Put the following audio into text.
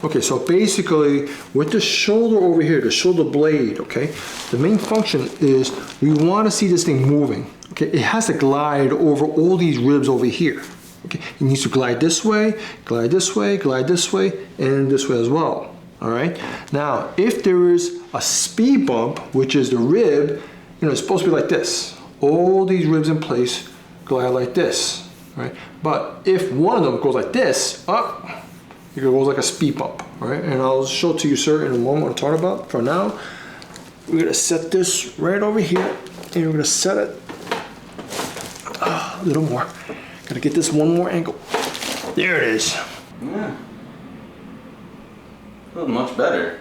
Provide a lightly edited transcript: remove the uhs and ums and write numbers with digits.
Okay, so basically with the shoulder over here, the shoulder blade, okay, the main function is we want to see this thing moving. Okay, it has to glide over all these ribs over here. Okay, it needs to glide this way, glide this way, glide this way, and this way as well. All right. Now, if there is a speed bump, which is the rib, it's supposed to be like this. All these ribs in place, glide like this. Right. But if one of them goes like this, up. It goes like a speed bump, right? And I'll show it to you, sir, in a moment what I'm talking about. For now, we're gonna set this right over here, and we're gonna set it a little more. Gotta get this one more angle. There it is. Yeah. That was much better.